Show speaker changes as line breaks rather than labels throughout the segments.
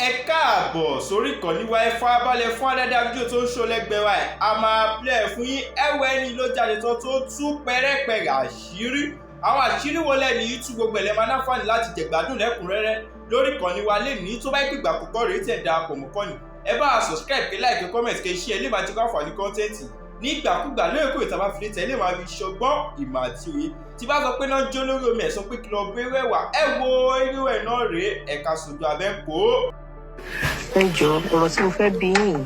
ẹ káàbọ̀ sórí ìkànnì wa ẹ farabalẹ̀ fún adáadáa fídíò tó ń ṣó lẹ́gbẹ̀ẹ́ wa a máa play fún yín ẹwẹ́ ní ló jáde tó tú pẹ́rẹ́pẹ́rẹ́ àṣírí àwọn àṣírí wo lẹ́ni yìí tú gbogbo ẹ̀lẹ́ máa náfààní láti jẹ̀gbádùn lẹ́kùnrẹ́rẹ́ lórí ìkànnì wa lẹ́ni tó bá gbìgbà púpọ̀ rèé tẹ̀ darapọ̀ mọ́ kọ́ni ẹ bá subscribe kí like comment kí share lè máa ti kọ́ àǹfààní kọ́ńtẹ́ǹtì ní ìgbàkúgbà lóòkù ìtàbá fi létẹ̀ lè máa fi ṣọgbọ́n ìmọ̀ àti òye tí bá sọ pé náà jó lórí omi ẹ̀sán pé kí lọ bẹ̀rẹ̀ wá ẹ wo irú ẹ̀ náà rèé ẹ̀ka sòdò abẹ́kò.
ẹ jọ ọ̀rọ̀ tí mo fẹ́ bí yín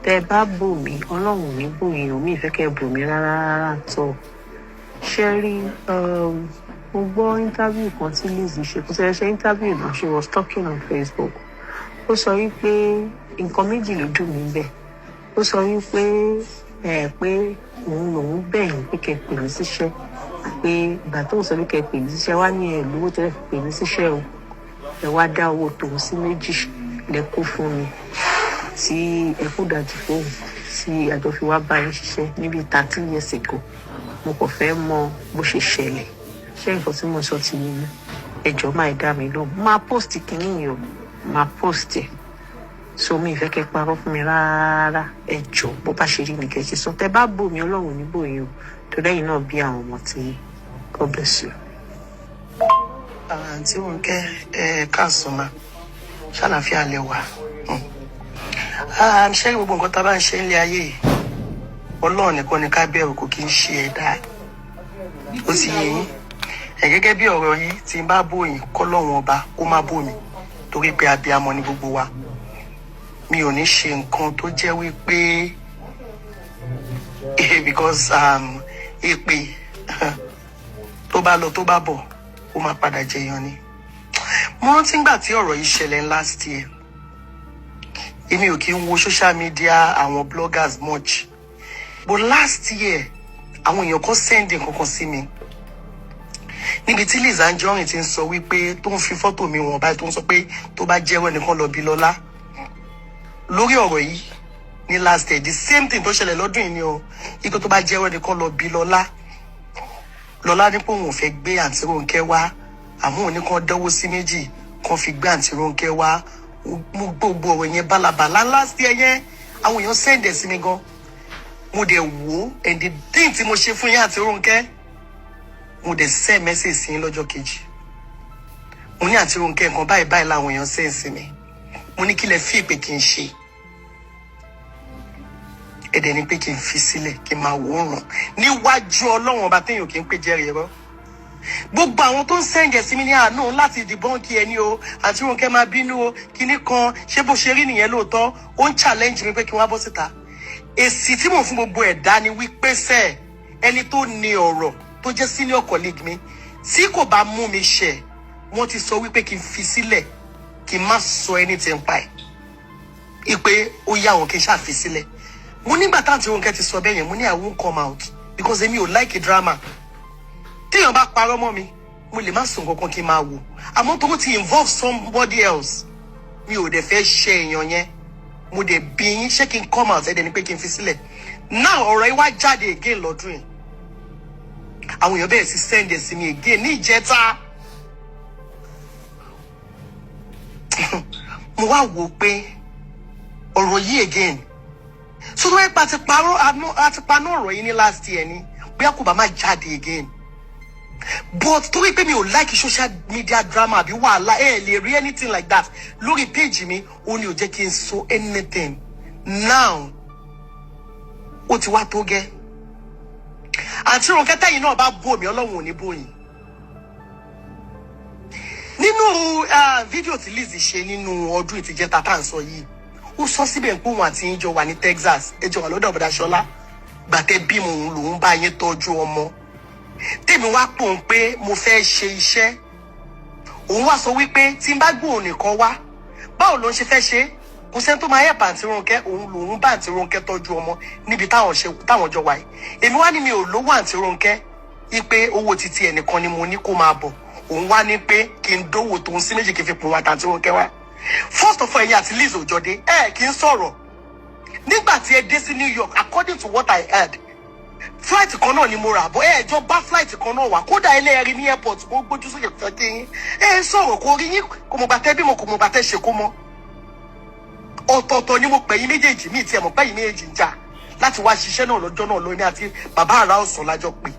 tẹ́ bá bò mí ọlọ́run ní bò yín omi ìfẹ́ kẹ́ bò mí rárá tó ṣe rí mo gbọ́ interview kan tí Lizzy ṣe kó ṣe interview náà she was talking on Facebook ó sọ wípé nǹkan méjì ló dùn mí bẹ́ẹ̀ ó sọ wípé pé òun lòun bẹ̀yìn pé kẹ́ pè mí síṣẹ́ pé ìgbà tó ń sọ pé kẹ́ pè mí síṣẹ́ wá ní ẹ̀ lówó tẹ́lẹ̀ pè mí síṣẹ́ o ẹ wá dá owó tòun sí méjì lẹ́kọ́ fún mi tí ẹ kó dájú fóun tí àjọ fi wá bá yín ṣiṣẹ́ níbi 13 years ago mo kàn fẹ́ mọ bó ṣe ṣẹlẹ̀ ṣé nǹkan tí mo sọ ti yín ẹjọ́ máa dá mi lóhùn máa post kìíní yìí o máa post ẹ̀ so mi ìfẹ́ kẹ́ parọ́ fún mi rárá ẹjọ́ bó bá ṣe rí mi kẹ́ ṣe sọ tẹ́ bá bò mí ọlọ́run níbò yín o tó lẹ́yìn náà bí àwọn ọmọ tí God bless you.
Àǹtí Ronke káàsán máa ṣàlàáfíà lẹ wà ṣé gbogbo nǹkan tá a bá ń ṣe nílé ayé yìí Ọlọ́run nìkan ni ká bẹ̀rù kò kí ń ṣe ẹ̀dá ó sì yé yín gẹ́gẹ́ bí ọ̀rọ̀ yìí tí n bá bòyìn kọ́lọ́run ọba kó má bò mí torí pé abiyamọ ni gbogbo wa mi ò ní ṣe nǹkan tó jẹ́ wípé because èpè tó bá lọ tó bá bọ̀ ó máa padà jẹyàn ni. Mo rántí ngbà tí ọ̀rọ̀ yìí ṣẹlẹ̀ last year èmi ò kí ń wo social media àwọn bloggers much but last year àwọn èèyàn kan send nǹkan kan sí mi níbi tí Lizzy Anjorin ti ń sọ wípé tó ń fi fọ́tò mi wọ̀n báyìí tó ń sọ pé tó bá jẹ́wọ́ ẹnìkan lọ bí lọ́lá lórí ọ̀rọ̀ yìí ní last year the same thing tó ṣẹlẹ̀ lọ́dún yìí ni o ipò tó bá jẹ́wọ́ ẹnìkan lọ bí lọ́lá ní pé òun ò fẹ́ gbé àǹtí Ronke wá àmọ́ òní kan dánwó sí méjì kan fi gbé àǹtí Ronke wá mo gbogbo ọ̀rọ̀ yẹn bálabàlá last year yẹn àwọn èèyàn sẹ́ǹdẹ̀ sí mi gan mo dẹ̀ wò ó ẹ̀ǹdí dín tí mo ṣe fún yín àǹtí Ronke mo dẹ̀ send message sí yín lọ́jọ́ kejì mo ní àǹtí Ronke nǹkan báyìí làwọn èèyàn send sí mi mo ní kí lẹ fi ìpè kí n ṣe ẹ̀dẹ̀ ni pé kí n fi sílẹ̀ kí n máa wò ó ràn níwájú Ọlọ́run ọba téèyàn kì í pé jẹ́rìí ẹ̀rọ gbogbo àwọn tó ń sẹ́ǹgẹ̀ sí mi ní àánú láti dìbọ́ǹkì ẹni o àti Ronke máa bínú o kíní kan ṣé bó ṣe rí nìyẹn lóòótọ́ ó ń challenge mi pé kí wọ́n bọ́ síta èsì tí mò ń fún gbogbo ẹ̀dá ni wípé sẹ́ ẹni tó ní ọ̀rọ̀ tó jẹ́ senior colleague mi tí kò bá mú mi ṣẹ̀ wọ́n ti sọ wípé kí n fi sílẹ̀ kí n má sọ anything pa ẹ̀ ìpè ó yá wọn kí n ṣàfi sílẹ̀ mo nígbà táwọn tí Ronke ti sọ bẹ́ẹ̀ yẹn mo ní I won't come out because èmi ò like drama téèyàn bá parọ́ mọ́ mi mo lè má sùn kankan kí n máa wò àmọ́ tó ti involve somebody else mi ò dẹ̀ fẹ́ ṣe èèyàn yẹn mo dẹ̀ bí yín ṣé kí n come out ẹ̀dẹ̀ ni pé kí n fi sílẹ̀ now ọ̀rọ̀ yìí wá jáde again lọ́dún yìí àwọn èèyàn bẹ̀rẹ̀ sí send ẹ̀ sí mi again ní ìjẹta mo wá wò pé ọ̀rọ̀ yìí again so tó wáyé pa àti paná ọ̀rọ̀ yìí ní last year ni bóyá kò bá má jáde again but torí pé mi ò like social media drama àbí wàhálà lè rí anything like that lórí page mi ó ní ò jẹ́ kí n sọ anything now ó ti wá tó gẹ́ àǹtí Ronke tẹ́yìn náà bá bò mí Ọlọ́run ò ní bòyìn nínú fídíò tí Lizzy ṣe nínú ọdún ìtìjẹta tá à ń sọ yìí ó sọ síbẹ̀ pé òun àti yín jọ wà ní Texas ẹjọ́ wà lọ́dọ̀ bọ̀dá Ṣọlá gbàtẹ́ bí mo ń lòún bá yín tọ́jú ọmọ tèmi wá pò ń pé mo fẹ́ ṣe iṣẹ́ òun wá sọ wípé tí n bá gbóhùn nìkan wá báwo ló ń ṣe fẹ́ ṣe kò sẹ́ni tó máa yẹ̀ àǹtí Ronke òun lòún bá àǹtí Ronke tọ́jú ọmọ níbi táwọn jọ wà yìí èmi wá ní mi ò lówó àǹtí Ronke wípé owó títí ẹnìkan ni mo ní kó máa bọ̀ òun wá ní pé kí n dówó tòun sí méjì kí n fi pò wá àǹtí Ronke wá first of all ẹ̀yin àti Lizzy òjọ́dé kì í sọ̀rọ̀ nígbà tí ẹ dé sí New York according to what I heard flight kan náà ni mo rà bọ́ jọ bá flight kan náà wà kódà ẹlẹ́ẹ̀rí ní airport mo gbójú sókè fẹ́ kí yín sọ̀rọ̀ kò rí yín kò mọ̀ gbàtẹ́ bímọ kò mọ̀ gbàtẹ́ ṣe kó mọ́ ọ̀tọ̀ọ̀tọ̀ ni mo pè yín méjèèjì mi tí ẹ mọ̀ pé yín méjèèjì ń jà láti wá ṣiṣẹ́ náà lọ́jọ́ náà lóní àti bàbá àrà ọ̀sán lájọ pé.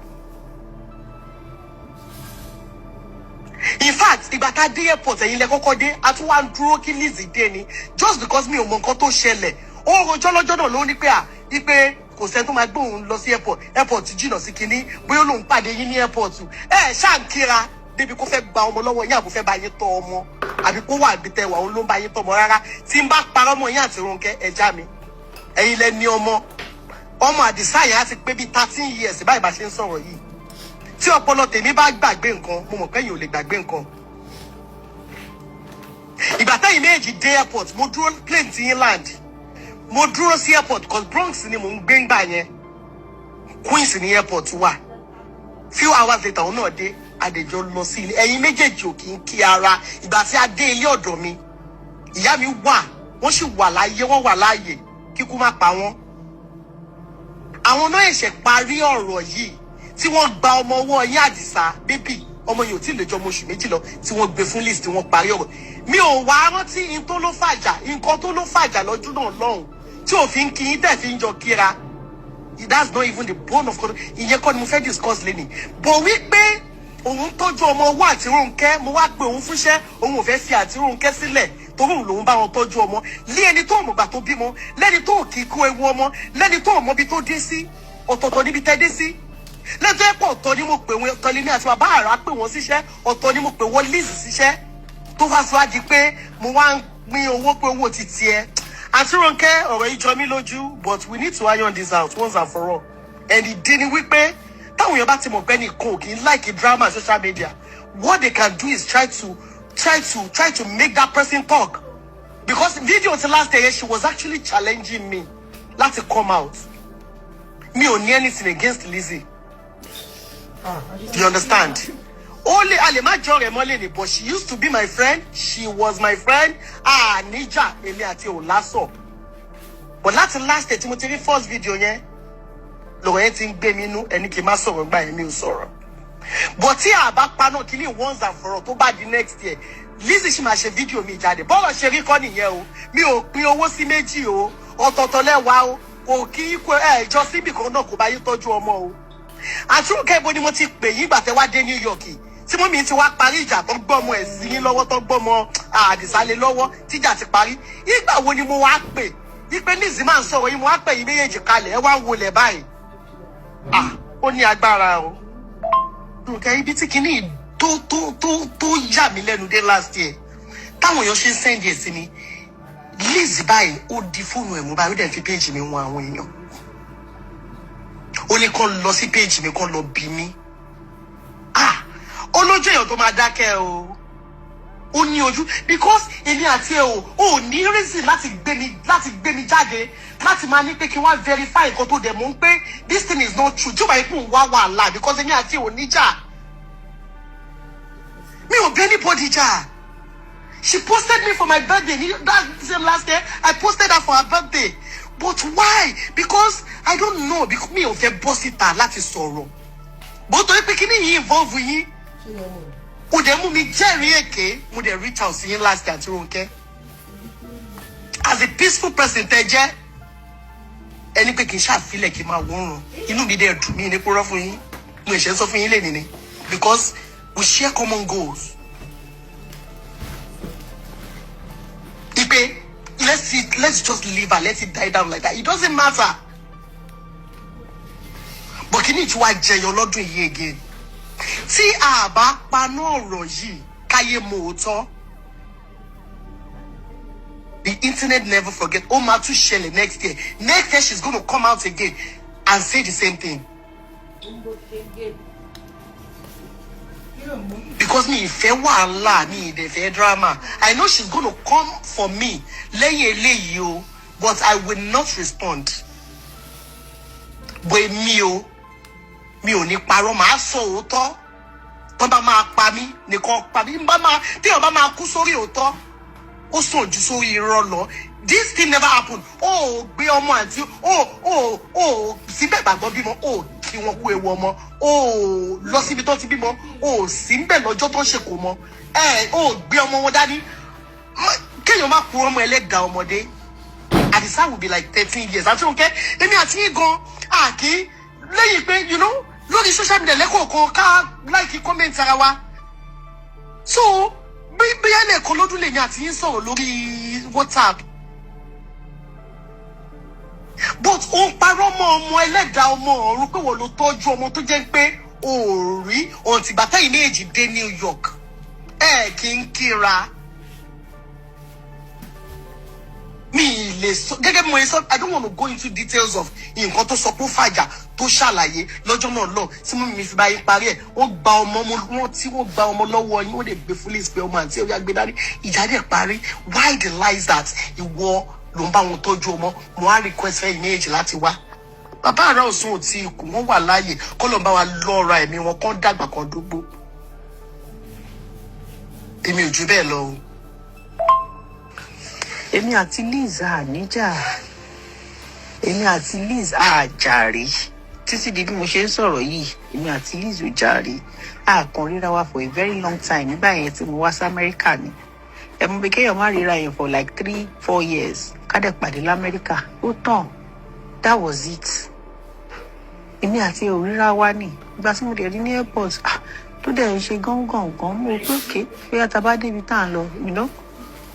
In fact, ìgbà tá dé airport ẹ̀yin lẹ kọ́kọ́ dé, a tún wá ń dúró kí Lizzy dé ni just because mi ò mọ nǹkan tó ṣẹlẹ̀. Ó rojọ́ lọ́jọ́ náà ló ní pé ipe kò sẹ́ni tó máa gbé òun lọ sí airport jìnnà sí kinní bóyá lòun pàdé yín ní airport. Ṣáà ń kíra débi kó fẹ́ gba ọmọ lọ́wọ́ yín àbò fẹ́ bá yín tọ́ ọmọ àbí kó wà bí tẹwà òun ló ń bá yín tọ́ ọmọ rárá. Tí n bá parọ́ mọ́ yín àti Ronke ẹja mi ẹ̀yin lẹ ní ọmọ Àdìsá yẹn á ti pé bí 13 years báyìí bá ṣe ń sọ̀rọ̀ yìí. Tí ọpọlọ tèmi bá gbàgbé nǹkan mo mọ̀ pé yín ò lè gbàgbé nǹkan. Ìgbà tẹ́yìn méjì dé airport mo dúró plane ti England mo dúró sí airport cause Bronx ni mo ń gbé ńgbà yẹn Queens ní airport wà. Few hours later òun náà dé adèjọ lọ sí ilé ẹ̀yin méjèèjì ò kì í kí ara. Ìgbà tí a dé ilé ọ̀dọ̀ mi ìyá mi wà wọ́n sì wà láyé wọ́n wà láàyè kíkú má pa wọ́n. Àwọn náà ẹ̀ṣẹ̀ parí ọ̀rọ̀ yìí tí wọ́n gba ọmọ ọwọ́ yín Àdìsá bébì ọmọ yìí ò tí ì lè jọ ọmọ oṣù méjì lọ tí wọ́n gbé fún list tí wọ́n parí ọ̀rọ̀. Mi ò wá rántí nǹkan tó ló fàjà lọ́jọ́ náà lọ́hùn tí òfin kí yín tẹ̀ fi ń jọ kíra. That's not even the bone of God. Ìyẹn kọ́ ni mo fẹ́ discuss lẹ́nìí. Bọ̀ wípé òun tọ́jú ọmọ ọwọ́ àti Ronke mo wá pé òun fúnṣẹ́ òun ò fẹ́ fi àti Ronke sílẹ̀ torí òun lòun bá wọn tọ́jú ọmọ lé ẹni tó mọ̀gbà tó bímọ lẹ́ni tó kì í kó ewu ọmọ lẹ́ni tó mọ̀bi tó dé sí ọ̀tọ̀ọ̀tọ̀ níbi tẹ́ dé sí. Lẹ́tọ́ ẹ̀pọ̀ ọ̀tọ̀ ni mo pè wọ́n ọ̀tọ̀ ni mi àti bàbá àrà pè wọ́n síṣẹ́ ọ̀tọ̀ ni mo pè wọ́n Lizzy síṣẹ́ tó wá sọ di pé mo wá ń pín owó pé owó ti tiẹ̀. Àti Ronke ọ̀rọ̀ yìí jọ mí lójú but we need to iron this out once and for all. And ìdí ni wípé táwọn èèyàn bá ti mọ̀ pé ní kò kì í like drama social media what they can do is try to make that person talk because video ti last day she was actually challenging me láti come out. Mi ò ní anything against Lizzy. You understand? Only Alemajo Remole, but she used to be my friend. She was my friend. Nija, Emi ati Olaso. But last day, Timothy first video, yeah. Lọ́rọ̀ ti ń gbé mi nú ẹni kì í má sọ̀rọ̀ gbà èmi ò sọ̀rọ̀. But tí a bá paná kí ni once and for all tó bá di next year, Lizzy ṣì máa ṣe video mi jáde. Bọ́ọ̀rọ̀ ṣe rí kọ́ nìyẹn o. Mi ò pín owó sí méjì o. Ọ̀tọ̀ọ̀tọ̀ lẹ́wà o. Kò kí jọ síbì kan náà kò bá yín tọ́jú ọmọ o. Àti Ronke ibo ni mo ti pè yín gbà tẹ́ wá dé New York. Tí mo mi ti wá parí ìjà tó gbọ́ ọmọ ẹ̀ sí yín lọ́wọ́ tó gbọ́ ọmọ Àdìsá lé lọ́wọ́ tíjà ti parí. Ìgbà wo ni mo wá pè? Ipe Lizzy máa ń sọ̀rọ̀ yín mo wá pè yín méjèèjì kalẹ̀ ẹ wá ń wọlé báyìí. Ó ní agbára o. Ronke ibi tí kinní tó yà mí lẹ́nu dé last year. Táwọn èèyàn ṣe ń send ẹ̀ sí mi. Lizzy báyìí ó di fóònù ẹ̀ mú báyìí ó dẹ̀ fi page mi wọn àwọn èèyàn. Ó ní kàn lọ sí page mi kàn lọ bí mi. Olójú èèyàn tó máa dákẹ́ o. Ó ní ojú because èmi àti ẹ ò ní reason láti gbé mi jáde láti máa ní pé kí wọ́n verify nǹkan tó dẹ̀ mọ̀ ń pé this thing is not true. Jọba ikú wá wàhálà because èmi àti ẹ ò níjà. Mi ò bẹ́ anybody jà. She posted me for my birthday. That same last year, I posted her for her birthday. But why? Because I don't know. Because me ò fẹ́ bọ́ síta láti sọ̀rọ̀. But tó yẹ pé kíní yìí involve yín. Ó dẹ̀ mú mi jẹ́rìí èké. Mo dẹ̀ reach out sí yín last year àti Ronke. As a peaceful person tẹ́ jẹ́. Ẹni pé kì í ṣàfilẹ̀ kí n máa wọ́rùn. Inú mi dẹ̀ dùn mí ní purọ́ fún yín. Mo ṣe sọ fún yín lẹ́nìí ni. Because we share common goals. Let's just leave her, let it die down like that. It doesn't matter. But kí ni tí wàá jẹyọ lọ́dún yìí again? Tí a bá paná ọ̀rọ̀ yìí káyé mọ òótọ́. The internet never forget. Ó máa tún ṣẹlẹ̀ next year. Next year she's going to come out again and say the same thing. Because me ìfẹ́ wàhálà mi ìdẹ̀fẹ́ drama. I know she's going to come for me lẹ́yìn eléyìí o, but I will not respond. But mi ò ní parọ́ màá sọ òótọ́. Tó bá máa pa mí nìkan pa mí. Tí ó bá máa kú sórí òótọ́, ó sàn jù sórí irọ́ lọ. This thing never happened. Gbé ọmọ àti síbẹ̀ gbàgbọ́ bímọ. Kí wọ́n kú ewu ọmọ. Lọ síbi tó ti bímọ. Síbẹ̀ lọ́jọ́ tó ṣe kò mọ. Gbé ọmọ wọn dání. Kéèyàn má kú ọmọ ẹlẹ́dàá ọmọdé. Lisa will be like 13 years. Àti Ronke, èmi àti yín gan àkí lẹ́yìn pé, you know, lórí social media lẹ́kọ̀ọ̀kan ká like comment ara wa. So, bí ẹlẹ́ẹ̀kan lọ́dún lèmi àti yín sọ̀rọ̀ lórí WhatsApp. But ó ń parọ́ mọ́ ọmọ ẹlẹ́dàá ọmọ ọ̀run pé wọ́n ló tọ́jú ọmọ tó jẹ́ pé òòrí ọ̀ǹtìgbà tẹ́yìn méjì dé New York. Kí n kíra. Mi lè sọ gẹ́gẹ́ bí mo sọ, I don't want to go into details of nǹkan tó sọ pé ó fàjà tó ṣàlàyé lọ́jọ́ náà lọ tí mo mi fi bá yín parí ẹ̀. Wọ́n gba ọmọ wọn tí wọ́n gba ọmọ lọ́wọ́ yín, wọ́n lè gbé fúlẹ̀sì pé ọmọ àti ẹ̀yà gbé dání. Ìjà dẹ̀ parí. Why the lies that ìwọ ló ń bá wọn tọ́jú ọmọ? Mo á request fẹ́ ìméjì láti wá. Bàbá àrà òsùn ò tí ikú, wọ́n wà láàyè kọ́ ló ń bá wa lọ́ra ẹ̀mí wọn kán dàgbà kan dógbó. Èmi ò ju bẹ́ẹ̀ lọ o.
Èmi àti Liz níjà. Èmi àti Liz jàre. Títí di bí mo ṣe ń sọ̀rọ̀ yìí, èmi àti Liz ò jàre. A kàn ríra wa for a very long time nígbà yẹn tí mo wá sí Amẹ́ríkà ni. Ẹ̀mú bí kéèyàn má ríra yẹn for like 3-4 years. Ká dẹ̀ pàdé l'Amẹ́ríkà. Ó tàn. That was it. Èmi àti òríra wa ni. Ìgbà tí mo dẹ̀ rí ní airport, tó dẹ̀ ń ṣe gángan mo pé òkè bóyá tá bá débi tá à ń lọ, you know.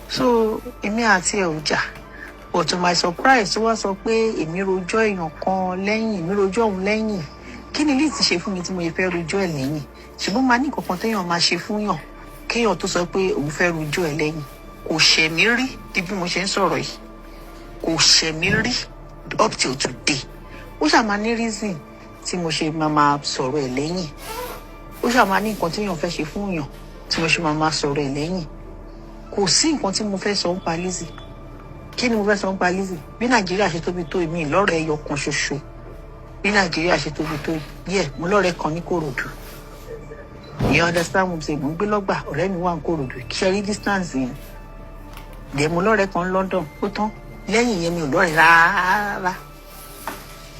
So èmi àti ẹ̀ ò jà. But to my surprise, wọ́n sọ pé èmi rojọ́ èèyàn kan lẹ́yìn, èmi rojọ́ òun lẹ́yìn. Kí ni Liz ṣe fún mi tí mo yẹ fẹ́ rojọ́ ẹ̀ lẹ́yìn? Ṣùgbọ́n máa ní nǹkan téèyàn máa ṣe fún yàn kéèyàn tó sọ pé òun fẹ́ rojọ́ ẹ̀ lẹ́yìn. Kò ṣẹ̀ mí rí di bí mo ṣe ń sọ̀rọ̀ yìí. Kò ṣẹ̀ mí rí up till today. Ó ṣáà máa ní reason tí mo ṣe máa sọ̀rọ̀ ẹ̀ lẹ́yìn. Ó ṣáà máa ní nǹkan téèyàn fẹ́ ṣe fún yàn tí mo ṣe máa sọ̀rọ̀ ẹ̀ lẹ́yìn. Kò sí nǹkan tí mo fẹ́ sọ ń pa Lizzy. Kí ni mo fẹ́ sọ ń pa Lizzy? Bí Nàìjíríà ṣe tóbi tó èmi lọ́rẹ̀ẹ́ ẹyọ kan ṣoṣo. Bí Nàìjíríà ṣe tóbi tó yẹ mo lọ́rẹ̀ẹ́ kan ní Kòròdú. You understand mo ṣe mo ń gbé lọ́gbà, ọ̀rẹ́ mi wà ní Kòròdú. Kí ṣe rí distance yẹn. Dẹ̀ mo lọ́rẹ̀ẹ́ kan London. Ó tán. Lẹ́yìn yẹn mi ò lọ́rẹ̀ẹ́ rárá.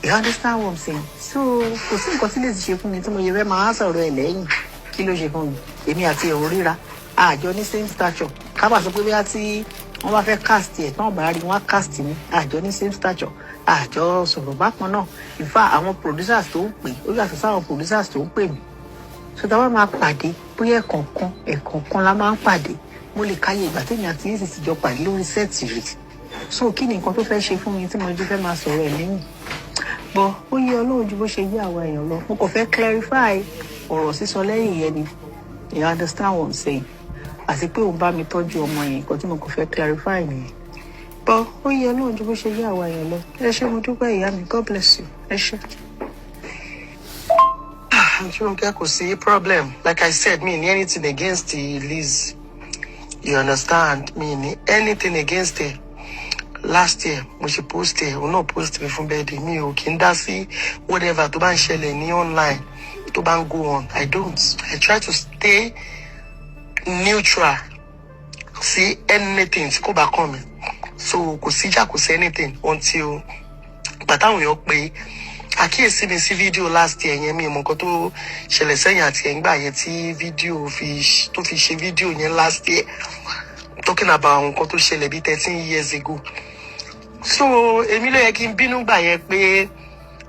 You understand what I'm saying? So kò sí nǹkan tí Lizzy ṣe fún mi tí mo yẹ fẹ́ máa sọ̀rọ̀ ẹ̀ lẹ́yìn. Kí ló ṣe fún mi? Èmi àti ẹ̀ ò ríra. Àjọ ní same stature. Ká bá sọ pé bóyá tí wọ́n bá fẹ́ cast ẹ̀ tán bá rí wọ́n á cast mi. Àjọ ní same stature. Àjọ sọ̀rọ̀ bákan náà. In fact, àwọn producers tó ń pè ó yàtọ̀ sáwọn producers tó ń pè mí. So tá a bá máa pàdé bóyá ẹ̀kọ̀ọ̀kan la máa ń pàdé. Mo lè káyé ìgbà tèmi àti Lizzy ti jọ pàdé lórí sẹ́ẹ̀tì rẹ̀. So kí ni nǹkan tó fẹ́ ṣe fún mi tí mo jẹ́ fẹ́ máa sọ̀rọ̀ ẹ̀ lẹ́yìn? Bọ̀ ó yẹ Ọlọ́run ju bó ṣe yé àwa èèyàn lọ. Mo kàn fẹ́ clarify ọ̀rọ̀ sísọ lẹ́yìn yẹn ni. You understand what I'm saying? Àti pé òun bá mi tọ́jú ọmọ yẹn, nǹkan tí mo kàn fẹ́ clarify nìyẹn. Bọ̀ ó yẹ Ọlọ́run ju bó ṣe yé àwa èèyàn lọ. Ẹ ṣé mo dúpẹ́ ìyá mi. God bless you. Ẹ ṣé.
Ronke, kò sí problem. Like I said, me ní anything against Liz. You understand? Me ní anything against her. Last year, mo ṣe post her, o náà post mi fún birthday mi ò kí n dá sí whatever tó bá ń ṣẹlẹ̀ ní online, tó bá ń go on. I don't. I try to stay neutral. See anything tí kò bá kàn mí. So kò sí ìjà, kò sí anything until bàtàwọn èèyàn pé àkíyèsí mi sí fídíò last year yẹn, mi mọ̀ nǹkan tó ṣẹlẹ̀ sẹ́yìn àti ẹ̀ngbà yẹn tí fídíò tó fi ṣe fídíò yẹn last year talking about nǹkan tó ṣẹlẹ̀ bí 13 years ago. So èmi ló yẹ kí n bínú gbà yẹn pé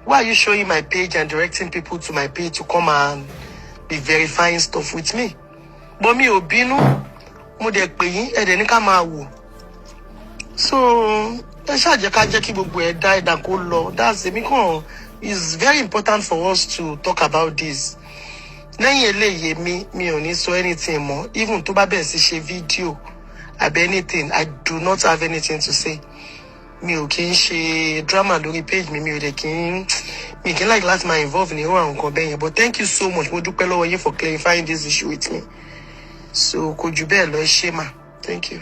why are you showing my page and directing people to my page to come and be verifying stuff with me? But mi ò bínú, mo dẹ̀ pè yín ẹ̀dẹ̀ ní ká máa wò. So ẹ ṣáà jẹ́ ká jẹ́ kí gbogbo ẹ̀ dá ẹ̀dá kó lọ. That's èmi kàn. It's very important for us to talk about this. Lẹ́yìn eléyìí mi ò ní sọ anything mọ́. Even tó bá bẹ̀rẹ̀ sí ṣe fídíò àbí anything, I do not have anything to say. Mi ò kí ń ṣe drama lórí page mi ò dẹ̀ kí ń like láti máa involve ní irú àwọn nǹkan bẹ́ẹ̀ yẹn. But thank you so much. Mo dúpẹ́ lọ́wọ́ yín for clarifying this issue with me. So kò jù bẹ́ẹ̀ lọ, ẹ ṣé mà. Thank you.